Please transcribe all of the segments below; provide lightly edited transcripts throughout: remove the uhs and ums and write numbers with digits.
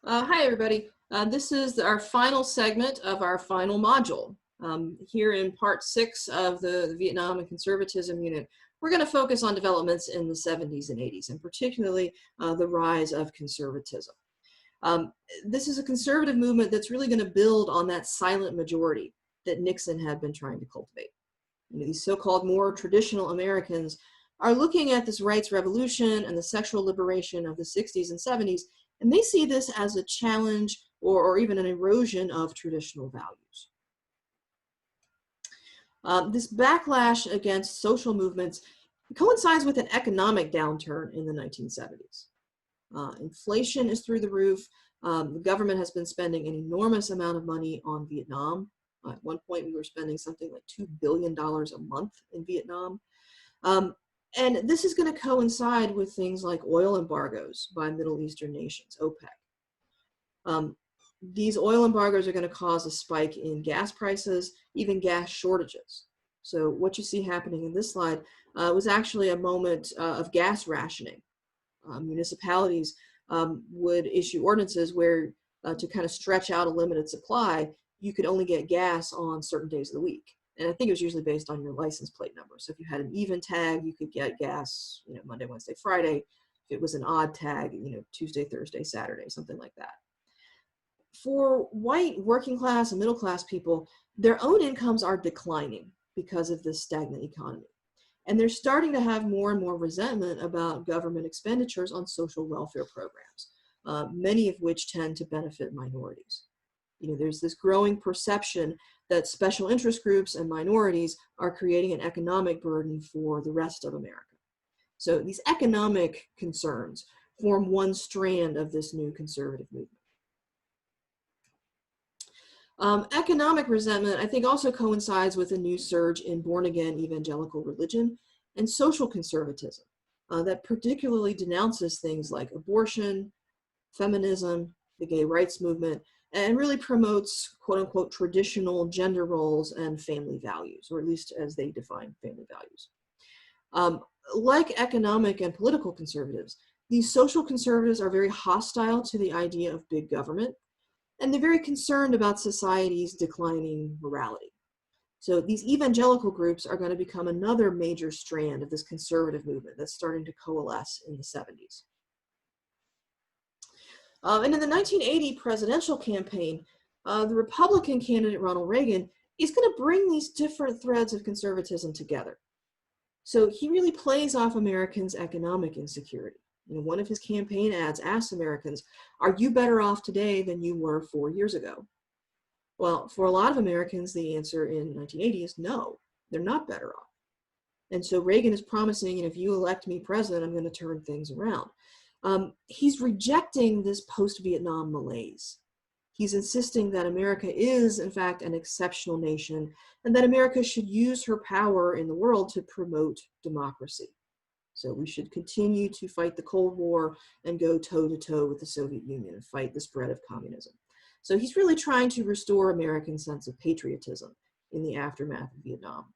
Hi, everybody. This is our final segment of our final module. Here in part 6 of the Vietnam and Conservatism unit, we're going to focus on developments in the 70s and 80s, and particularly the rise of conservatism. This is a conservative movement that's really going to build on that silent majority that Nixon had been trying to cultivate. These so-called more traditional Americans are looking at this rights revolution and the sexual liberation of the 60s and 70s, and they see this as a challenge or even an erosion of traditional values. This backlash against social movements coincides with an economic downturn in the 1970s. Inflation is through the roof. The government has been spending an enormous amount of money on Vietnam. At one point, we were spending something like $2 billion a month in Vietnam. And this is going to coincide with things like oil embargoes by Middle Eastern nations, OPEC. These oil embargoes are going to cause a spike in gas prices, even gas shortages. So what you see happening in this slide was actually a moment of gas rationing. Municipalities would issue ordinances where to kind of stretch out a limited supply, you could only get gas on certain days of the week. And I think it was usually based on your license plate number. So if you had an even tag, you could get gas, Monday, Wednesday, Friday. If it was an odd tag, Tuesday, Thursday, Saturday, something like that. For white working class and middle class people, their own incomes are declining because of this stagnant economy. And they're starting to have more and more resentment about government expenditures on social welfare programs, many of which tend to benefit minorities. There's this growing perception that special interest groups and minorities are creating an economic burden for the rest of America. So these economic concerns form one strand of this new conservative movement. Economic resentment, I think, also coincides with a new surge in born-again evangelical religion and social conservatism that particularly denounces things like abortion, feminism, the gay rights movement, and really promotes quote-unquote traditional gender roles and family values, or at least as they define family values. Like economic and political conservatives, these social conservatives are very hostile to the idea of big government, and they're very concerned about society's declining morality. So these evangelical groups are going to become another major strand of this conservative movement that's starting to coalesce in the 70s. And in the 1980 presidential campaign, the Republican candidate Ronald Reagan is going to bring these different threads of conservatism together. So he really plays off Americans' economic insecurity. One of his campaign ads asks Americans, "Are you better off today than you were 4 years ago?" Well, for a lot of Americans, the answer in 1980 is no, they're not better off. And so Reagan is promising, if you elect me president, I'm going to turn things around. He's rejecting this post-Vietnam malaise. He's insisting that America is, in fact, an exceptional nation, and that America should use her power in the world to promote democracy. So we should continue to fight the Cold War and go toe-to-toe with the Soviet Union and fight the spread of communism. So he's really trying to restore American sense of patriotism in the aftermath of Vietnam.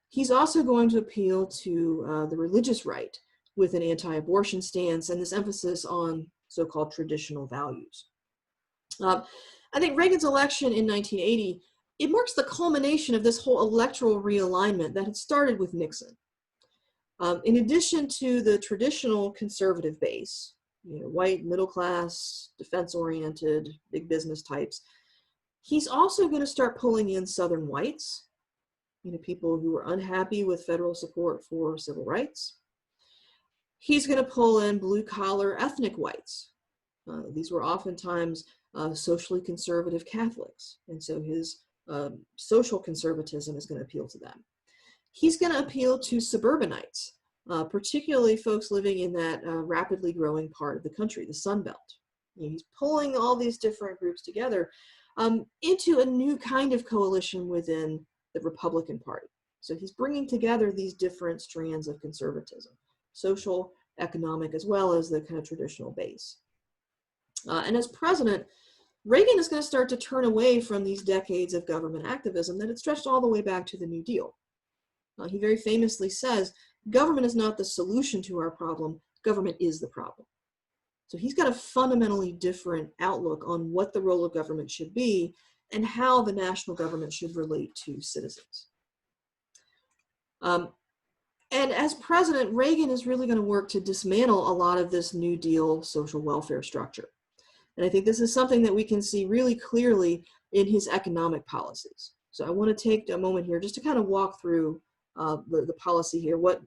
He's also going to appeal to the religious right with an anti-abortion stance and this emphasis on so-called traditional values. I think Reagan's election in 1980, it marks the culmination of this whole electoral realignment that had started with Nixon. In addition to the traditional conservative base, white, middle class, defense-oriented, big business types, he's also going to start pulling in Southern whites, people who are unhappy with federal support for civil rights. He's going to pull in blue-collar ethnic whites. These were oftentimes socially conservative Catholics, and so his social conservatism is going to appeal to them. He's going to appeal to suburbanites, particularly folks living in that rapidly growing part of the country, the Sun Belt. He's pulling all these different groups together into a new kind of coalition within the Republican Party. So he's bringing together these different strands of conservatism, social, economic, as well as the kind of traditional base. And as president, Reagan is going to start to turn away from these decades of government activism that had stretched all the way back to the New Deal. He very famously says, "Government is not the solution to our problem, government is the problem." So he's got a fundamentally different outlook on what the role of government should be and how the national government should relate to citizens. And as president, Reagan is really going to work to dismantle a lot of this New Deal social welfare structure. And I think this is something that we can see really clearly in his economic policies. So I want to take a moment here just to kind of walk through the policy here, what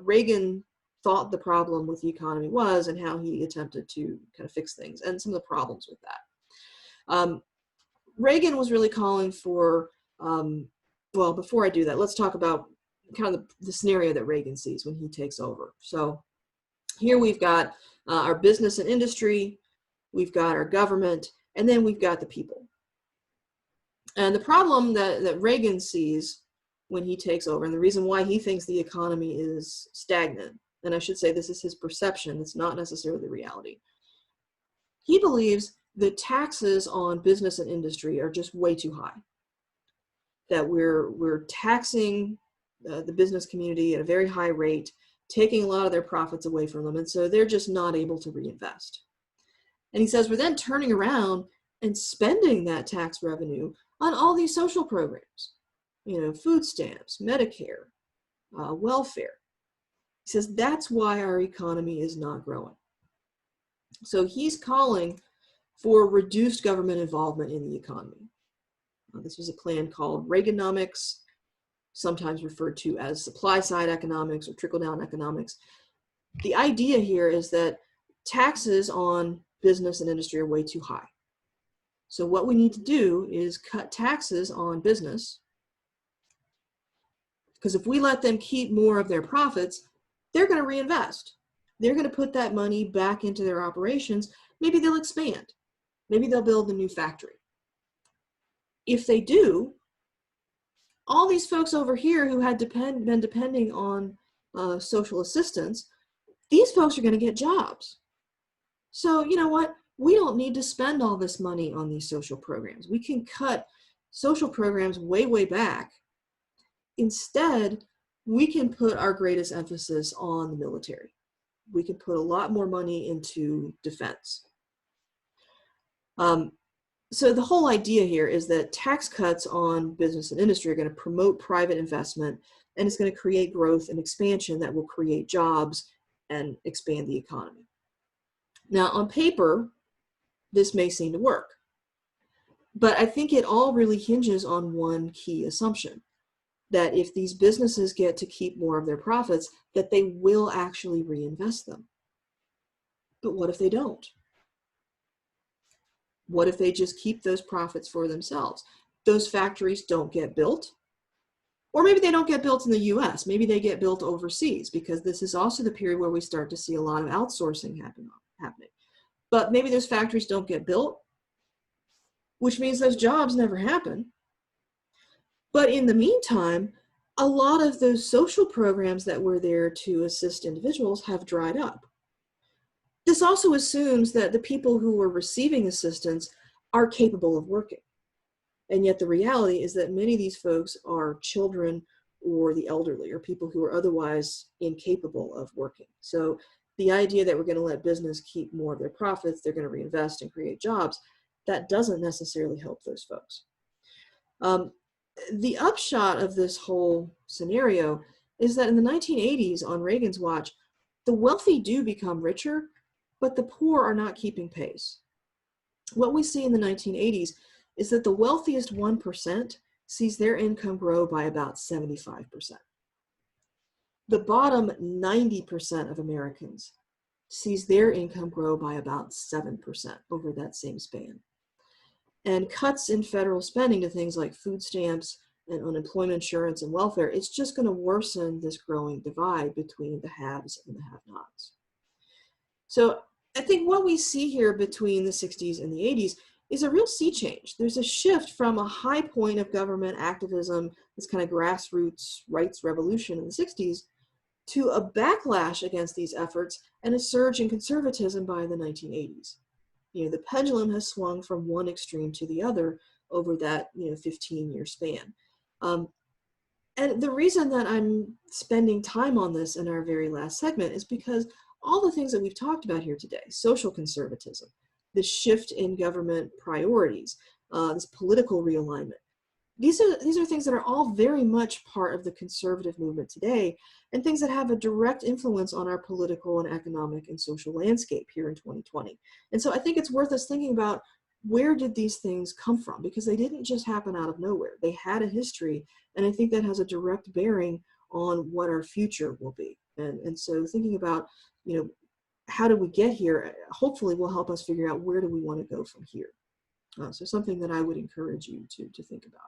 Reagan thought the problem with the economy was and how he attempted to kind of fix things and some of the problems with that. Reagan was really calling for, well, before I do that, let's talk about kind of the scenario that Reagan sees when he takes over. So here we've got our business and industry, we've got our government, and then we've got the people. And the problem that Reagan sees when he takes over, and the reason why he thinks the economy is stagnant, and I should say this is his perception, it's not necessarily the reality. He believes that taxes on business and industry are just way too high. That we're taxing the business community at a very high rate, taking a lot of their profits away from them, and so they're just not able to reinvest. And he says we're then turning around and spending that tax revenue on all these social programs, food stamps, Medicare, welfare. He says that's why our economy is not growing. So he's calling for reduced government involvement in the economy. This was a plan called Reaganomics, sometimes referred to as supply side economics or trickle down economics. The idea here is that taxes on business and industry are way too high. So what we need to do is cut taxes on business, because if we let them keep more of their profits, they're going to reinvest. They're going to put that money back into their operations. Maybe they'll expand. Maybe they'll build a new factory. If they do, all these folks over here who had been depending on social assistance, these folks are going to get jobs. So you know what? We don't need to spend all this money on these social programs. We can cut social programs way, way back. Instead, we can put our greatest emphasis on the military. We can put a lot more money into defense. So the whole idea here is that tax cuts on business and industry are going to promote private investment, and it's going to create growth and expansion that will create jobs and expand the economy. Now, on paper, this may seem to work, but I think it all really hinges on one key assumption, that if these businesses get to keep more of their profits, that they will actually reinvest them. But what if they don't? What if they just keep those profits for themselves? Those factories don't get built, or maybe they don't get built in the US. Maybe they get built overseas, because this is also the period where we start to see a lot of outsourcing happening. But maybe those factories don't get built, which means those jobs never happen. But in the meantime, a lot of those social programs that were there to assist individuals have dried up. This also assumes that the people who are receiving assistance are capable of working. And yet the reality is that many of these folks are children or the elderly or people who are otherwise incapable of working. So the idea that we're going to let business keep more of their profits, they're going to reinvest and create jobs, that doesn't necessarily help those folks. The upshot of this whole scenario is that in the 1980s, on Reagan's watch, the wealthy do become richer, but the poor are not keeping pace. What we see in the 1980s is that the wealthiest 1% sees their income grow by about 75%. The bottom 90% of Americans sees their income grow by about 7% over that same span. And cuts in federal spending to things like food stamps and unemployment insurance and welfare, it's just going to worsen this growing divide between the haves and the have-nots. So I think what we see here between the 60s and the 80s is a real sea change. There's a shift from a high point of government activism, this kind of grassroots rights revolution in the 60s, to a backlash against these efforts and a surge in conservatism by the 1980s. The pendulum has swung from one extreme to the other over that 15-year span. And the reason that I'm spending time on this in our very last segment is because all the things that we've talked about here today, social conservatism, the shift in government priorities, this political realignment. These are things that are all very much part of the conservative movement today, and things that have a direct influence on our political and economic and social landscape here in 2020. And so I think it's worth us thinking about, where did these things come from? Because they didn't just happen out of nowhere. They had a history, and I think that has a direct bearing on what our future will be. And so thinking about, how did we get here, hopefully will help us figure out, where do we want to go from here. So something that I would encourage you to think about.